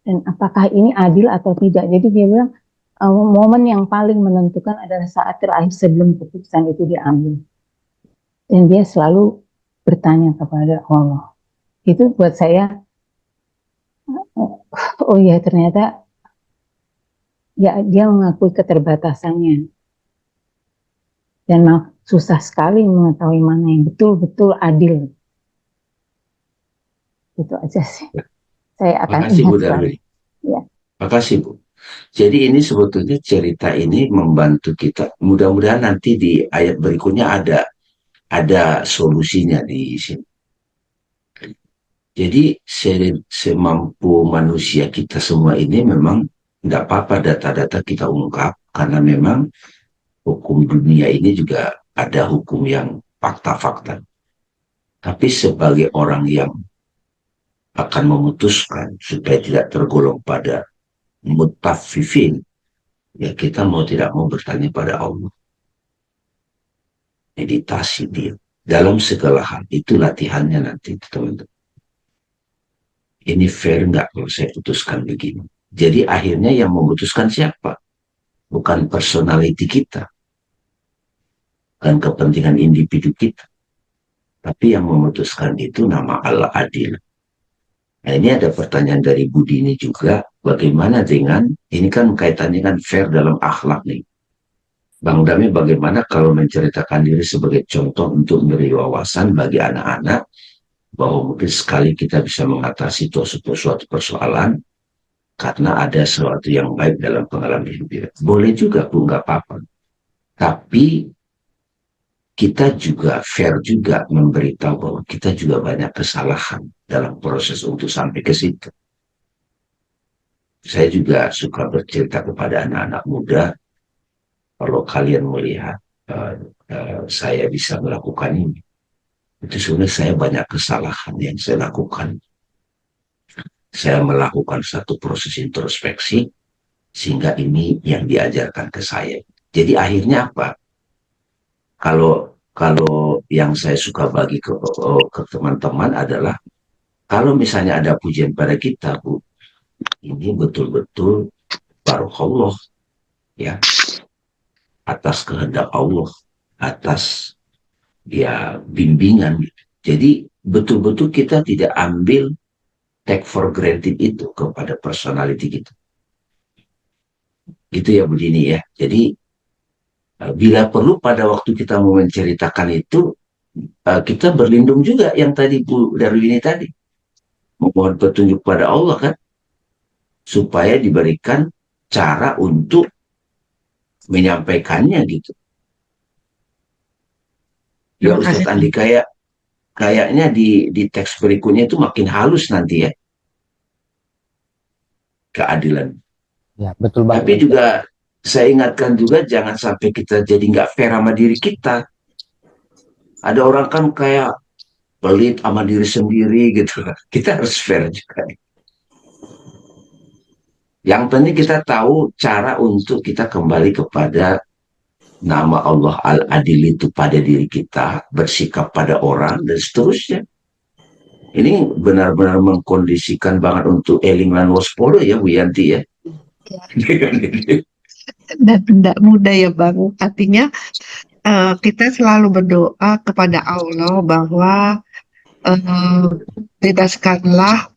Dan apakah ini adil atau tidak. Jadi dia bilang, momen yang paling menentukan adalah saat terakhir sebelum keputusan itu diambil. Dan dia selalu bertanya kepada Allah. Itu buat saya, oh ya ternyata ya dia mengakui keterbatasannya. Dan susah sekali mengetahui mana yang betul-betul adil. Itu aja sih. Saya akan Makasih Bu ingat Darwi. Ya. Makasih Bu. Jadi ini sebetulnya cerita ini membantu kita. Mudah-mudahan nanti di ayat berikutnya ada solusinya di sini. Jadi semampu manusia kita semua ini memang tidak apa-apa data-data kita ungkap, karena memang hukum dunia ini juga ada hukum yang fakta-fakta. Tapi sebagai orang yang akan memutuskan supaya tidak tergolong pada mutafifin, ya kita mau tidak mau bertanya pada Allah. Meditasi dia. Dalam segala hal. Itu latihannya nanti, teman-teman. Ini fair nggak kalau saya putuskan begini? Jadi akhirnya yang memutuskan siapa? Bukan personality kita. Bukan kepentingan individu kita. Tapi yang memutuskan itu nama Allah Adil. Nah, ini ada pertanyaan dari Budi ini juga, bagaimana dengan, ini kan kaitannya kan fair dalam akhlak nih. Bang Dami, bagaimana kalau menceritakan diri sebagai contoh untuk memberi wawasan bagi anak-anak, bahwa mungkin sekali kita bisa mengatasi suatu persoalan, karena ada sesuatu yang baik dalam pengalaman hidup. Boleh juga, Bu, nggak apa-apa. Tapi kita juga fair juga memberitahu bahwa kita juga banyak kesalahan dalam proses untuk sampai ke situ. Saya juga suka bercerita kepada anak-anak muda, kalau kalian melihat saya bisa melakukan ini, itu sebenarnya saya banyak kesalahan yang saya lakukan. Saya melakukan satu proses introspeksi, sehingga ini yang diajarkan ke saya. Jadi akhirnya apa? Kalau yang saya suka bagi ke teman-teman adalah, kalau misalnya ada pujian pada kita, Bu, ini betul-betul barokallah, ya, atas kehendak Allah, atas ya bimbingan. Jadi betul-betul kita tidak ambil take for granted itu kepada personality kita. Gitu ya Bu Dini ya. Jadi bila perlu pada waktu kita mau menceritakan itu, kita berlindung juga yang tadi Bu Darwini tadi, memohon petunjuk pada Allah kan, supaya diberikan cara untuk menyampaikannya gitu. Ya Ustadz Andi, kayaknya di teks berikutnya itu makin halus nanti ya, keadilan. Ya, betul banget. Tapi juga saya ingatkan juga, jangan sampai kita jadi nggak fair sama diri kita. Ada orang kan kayak pelit sama diri sendiri gitu. Kita harus fair juga. Yang penting kita tahu cara untuk kita kembali kepada nama Allah Al-Adil itu pada diri kita, bersikap pada orang, dan seterusnya. Ini benar-benar mengkondisikan banget untuk eling lan waspada ya Bu Yanti ya. Dan tidak mudah ya Bang. Artinya kita selalu berdoa kepada Allah bahwa bebaskanlah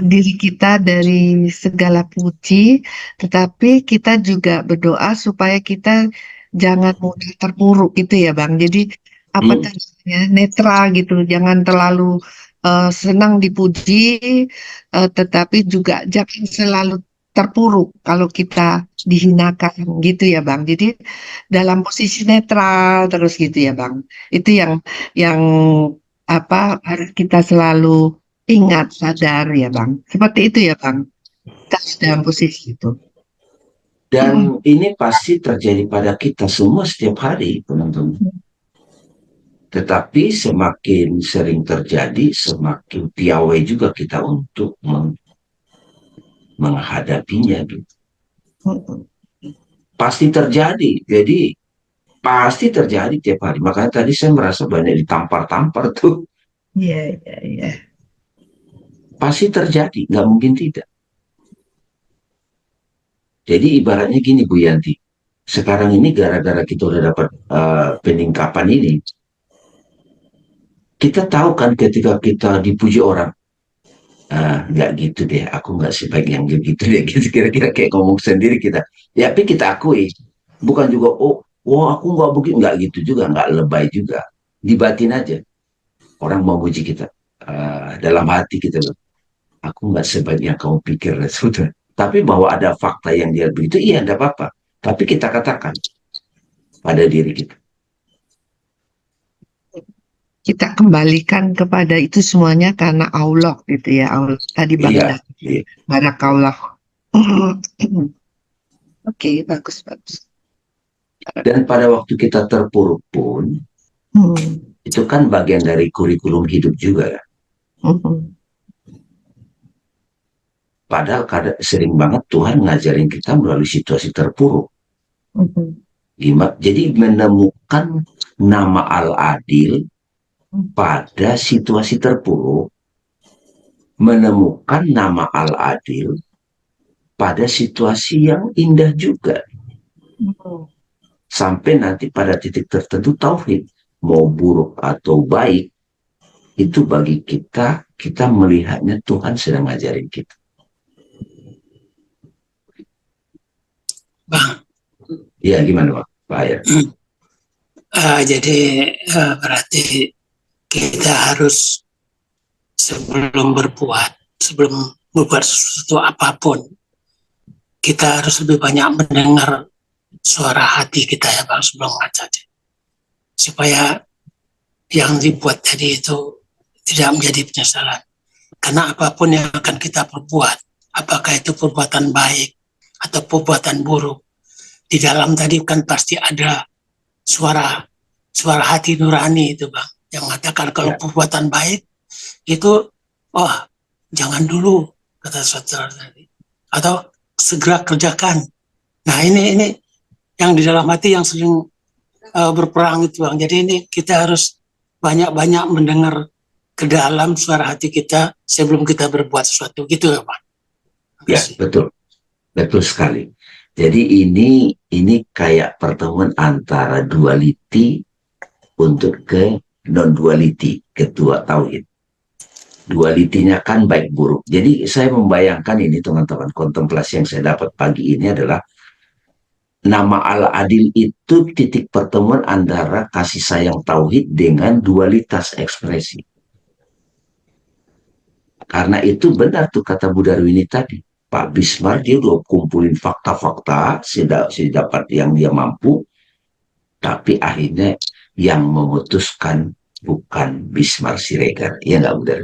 diri kita dari segala puji, tetapi kita juga berdoa supaya kita jangan mudah terpuruk gitu ya Bang. Jadi apa tadinya netral gitu, jangan terlalu senang dipuji, tetapi juga jangan selalu terpuruk kalau kita dihinakan gitu ya Bang. Jadi dalam posisi netral terus gitu ya Bang. Itu yang apa harus kita selalu ingat, sadar ya Bang. Seperti itu ya Bang. Kita dalam posisi itu. Dan ini pasti terjadi pada kita semua setiap hari, teman-teman. Tetapi semakin sering terjadi, semakin piawai juga kita untuk menghadapinya gitu. Pasti terjadi. Jadi pasti terjadi tiap hari. Makanya tadi saya merasa banyak ditampar-tampar tuh. Iya, iya, iya. Pasti terjadi, nggak mungkin tidak. Jadi ibaratnya gini Bu Yanti, sekarang ini gara-gara kita udah dapat peningkapan ini, kita tahu kan ketika kita dipuji orang, nggak gitu deh, aku nggak sebaik yang gitu deh, gitu kira-kira kayak ngomong sendiri kita. Ya, tapi kita akui, bukan juga, oh aku nggak begitu, nggak gitu juga, nggak lebay juga, dibatin aja. Orang mau puji kita, dalam hati kita loh, aku nggak sebaik yang kamu pikir, sudah. Tapi bahwa ada fakta yang dia begitu, iya, enggak apa-apa. Tapi kita katakan pada diri kita. kita kembalikan kepada itu semuanya karena Allah gitu ya. Allah tadi Iya, Bang iya. Barakallah. Oke, bagus bagus. Dan pada waktu kita terpuruk pun, Hmm, itu kan bagian dari kurikulum hidup juga ya. hmm, Padahal sering banget Tuhan ngajarin kita melalui situasi terpuruk. hmm, Jadi menemukan nama Al-Adil pada situasi terpuruk, menemukan nama Al-Adil pada situasi yang indah juga. hmm. Sampai nanti pada titik tertentu tauhid, mau buruk atau baik, itu bagi kita, kita melihatnya Tuhan sedang ngajarin kita. Bang, Iya, gimana Pak Ayat? jadi berarti kita harus sebelum berbuat sesuatu apapun, kita harus lebih banyak mendengar suara hati kita ya Bang sebelum ngaca, supaya yang dibuat tadi itu tidak menjadi penyesalan. Karena apapun yang akan kita perbuat, apakah itu perbuatan baik atau perbuatan buruk, di dalam tadi kan pasti ada suara hati nurani itu Bang, yang mengatakan kalau perbuatan baik itu, oh jangan dulu, kata saudara tadi, atau segera kerjakan. Nah ini yang di dalam hati yang sering berperang itu Bang. Jadi ini kita harus banyak-banyak mendengar ke dalam suara hati kita sebelum kita berbuat sesuatu, gitu ya Bang. Ya, betul. Betul sekali. Jadi ini kayak pertemuan antara duality untuk ke non-duality, kedua tauhid. Dualitinya kan baik buruk. Jadi saya membayangkan ini teman-teman, kontemplasi yang saya dapat pagi ini adalah nama Al-Adil itu titik pertemuan antara kasih sayang tauhid dengan dualitas ekspresi. Karena itu benar tuh kata Bu Darwini tadi. Pak Bismar dia udah kumpulin fakta-fakta sedapat yang dia mampu, tapi akhirnya yang memutuskan bukan Bismar Siregar, ya nggak benar.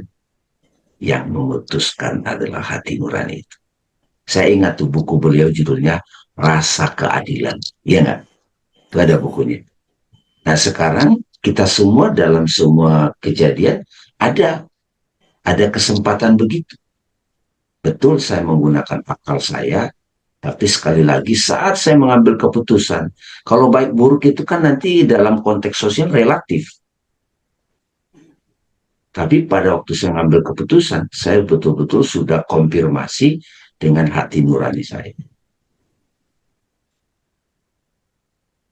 Yang memutuskan adalah hati nurani itu. Saya ingat tuh buku beliau judulnya Rasa Keadilan, ya nggak? Itu ada bukunya. Nah sekarang kita semua dalam semua kejadian ada kesempatan begitu. Betul saya menggunakan akal saya, tapi sekali lagi saat saya mengambil keputusan, kalau baik buruk itu kan nanti dalam konteks sosial relatif. Tapi pada waktu saya mengambil keputusan, saya betul-betul sudah konfirmasi dengan hati nurani saya.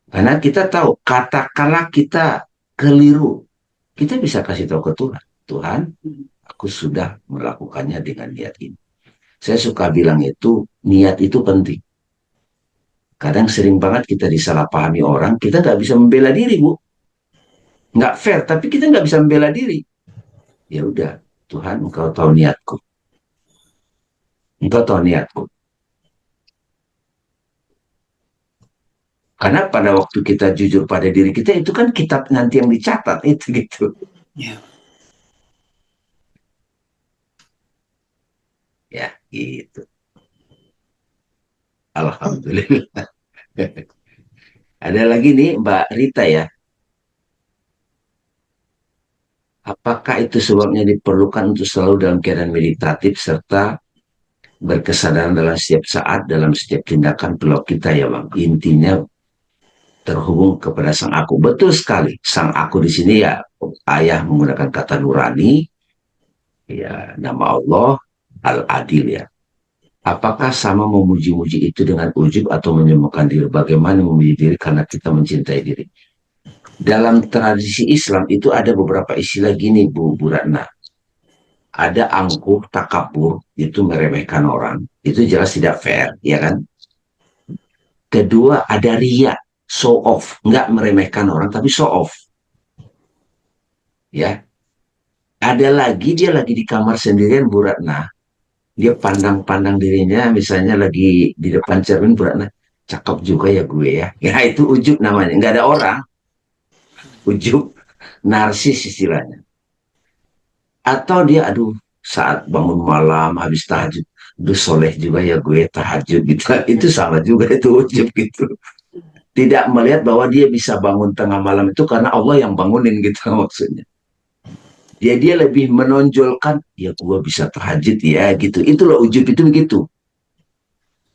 Karena kita tahu, katakanlah kita keliru, kita bisa kasih tahu ke Tuhan, Tuhan, aku sudah melakukannya dengan niat ini. Saya suka bilang itu, niat itu penting. Kadang sering banget kita disalahpahami orang, kita nggak bisa membela diri, Bu. Nggak fair, tapi kita nggak bisa membela diri. Ya udah, Tuhan, Engkau tahu niatku. Engkau tahu niatku. Karena pada waktu kita jujur pada diri kita, itu kan kitab nanti yang dicatat, itu gitu. Ya. Ya, gitu. Alhamdulillah. Ada lagi nih Mbak Rita ya. Apakah itu sebabnya diperlukan untuk selalu dalam keadaan meditatif serta berkesadaran dalam setiap saat, dalam setiap tindakan perilaku kita ya Bang. Intinya terhubung kepada Sang Aku. Betul sekali. Sang Aku di sini ya ayah menggunakan kata nurani, ya nama Allah Al-Adil ya. Apakah sama memuji-muji itu dengan ujub atau menyembuhkan diri? Bagaimana memuji diri karena kita mencintai diri? Dalam tradisi Islam itu ada beberapa istilah gini Bu Ratna. Ada angkuh, takabur, itu meremehkan orang. Itu jelas tidak fair, ya kan? Kedua ada riya, show off. Nggak meremehkan orang, tapi show off. Ya. Ada lagi, dia lagi di kamar sendirian Bu Ratna. Dia pandang-pandang dirinya, misalnya lagi di depan cermin, Bu Ratna, cakep juga ya gue ya. Ya itu ujub namanya, nggak ada orang. Ujub. narsis istilahnya. Atau dia, aduh, saat bangun malam habis tahajud, aduh soleh juga ya gue tahajud gitu. Itu sama juga, itu ujub gitu. Tidak melihat bahwa dia bisa bangun tengah malam itu karena Allah yang bangunin gitu maksudnya. Ya dia lebih menonjolkan, ya gue bisa tahajud ya gitu. Itu loh ujub itu begitu.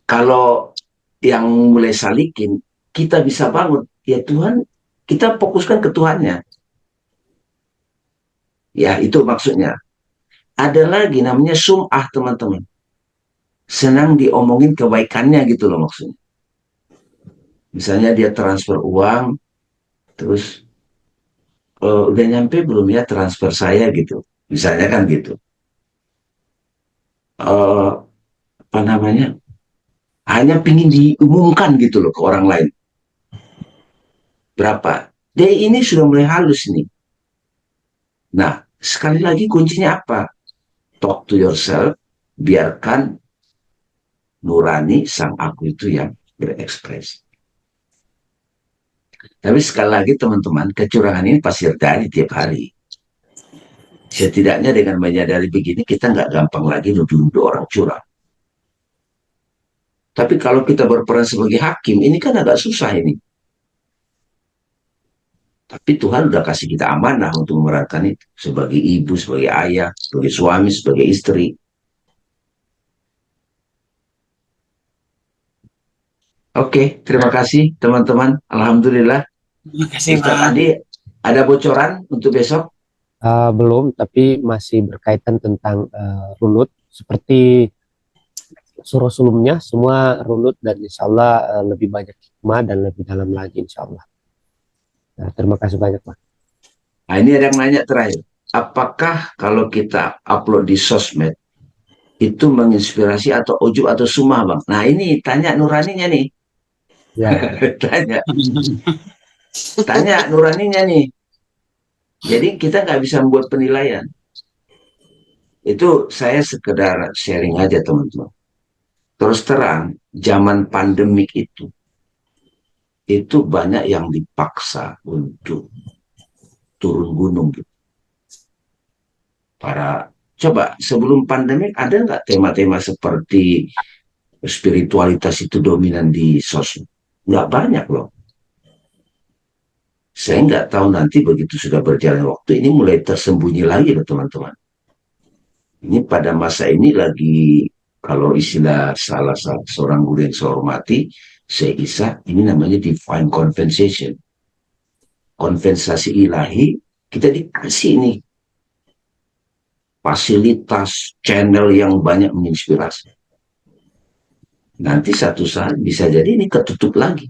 Kalau yang mulai salikin, kita bisa bangun, ya Tuhan, kita fokuskan ke Tuhannya. Ya itu maksudnya. Ada lagi namanya sum'ah teman-teman. Senang diomongin kebaikannya gitu loh maksudnya. Misalnya dia transfer uang, terus udah nyampe belum ya transfer saya gitu. Misalnya kan gitu. Apa namanya? Hanya pingin diumumkan gitu loh ke orang lain. Berapa? Dia ini sudah mulai halus nih. Nah, sekali lagi kuncinya apa? Talk to yourself, biarkan nurani sang aku itu yang berekspresi. Tapi sekali lagi teman-teman, kecurangan ini pasti terjadi tiap hari. Setidaknya dengan menyadari begini, kita nggak gampang lagi nuduh-nuduh orang curang. Tapi kalau kita berperan sebagai hakim, ini kan agak susah ini. Tapi Tuhan udah kasih kita amanah untuk memerankan itu. Sebagai ibu, sebagai ayah, sebagai suami, sebagai istri. Oke, terima kasih teman-teman. Alhamdulillah. Terima kasih Ustaz Pak. Andi, ada bocoran untuk besok? Belum, tapi masih berkaitan tentang runut. Seperti surah sebelumnya, semua runut dan insya Allah lebih banyak hikmah dan lebih dalam lagi insya Allah. Nah, terima kasih banyak Pak. Nah, ini ada yang nanya terakhir. Apakah kalau kita upload di sosmed, itu menginspirasi atau ujub atau sumah bang? Nah ini tanya nuraninya nih. Ya, tanya nuraninya nih. Jadi kita nggak bisa membuat penilaian. Itu saya sekedar sharing aja teman-teman. Terus terang, zaman pandemik itu banyak yang dipaksa untuk turun gunung gitu. Coba sebelum pandemik ada nggak tema-tema seperti spiritualitas itu dominan di sosmed? Nggak banyak loh. Saya nggak tahu nanti begitu sudah berjalan waktu ini mulai tersembunyi lagi loh teman-teman. Ini pada masa ini lagi, kalau istilah salah seorang guru yang saya hormati, Syekh Isa, ini namanya divine compensation. Kompensasi ilahi, kita dikasih nih fasilitas channel yang banyak menginspirasi. Nanti satu saat bisa jadi ini ketutup lagi,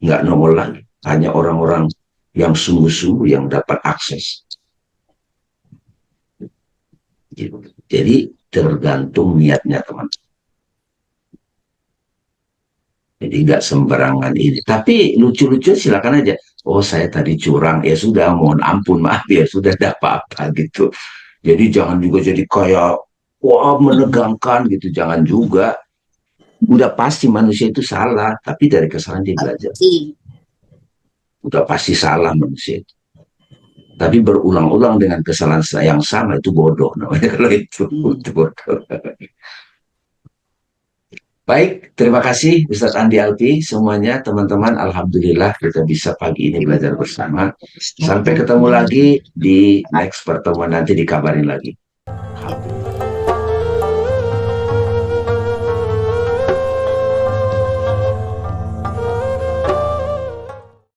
nggak nongol lagi. Hanya orang-orang yang sungguh-sungguh yang dapat akses. Jadi tergantung niatnya teman-teman. Jadi nggak sembarangan ini. Tapi lucu-lucu silakan aja. Oh saya tadi curang, ya sudah mohon ampun, maaf ya sudah ada apa-apa gitu. Jadi jangan juga jadi kayak wah menegangkan gitu, jangan juga. Udah pasti manusia itu salah, tapi dari kesalahan dia belajar. Udah pasti salah manusia itu. Tapi berulang-ulang dengan kesalahan yang sama itu bodoh namanya kalau itu bodoh. Baik, terima kasih Ustadz Andi Alfi semuanya teman-teman. Alhamdulillah kita bisa pagi ini belajar bersama. Sampai ketemu lagi di next pertemuan nanti, dikabarin lagi.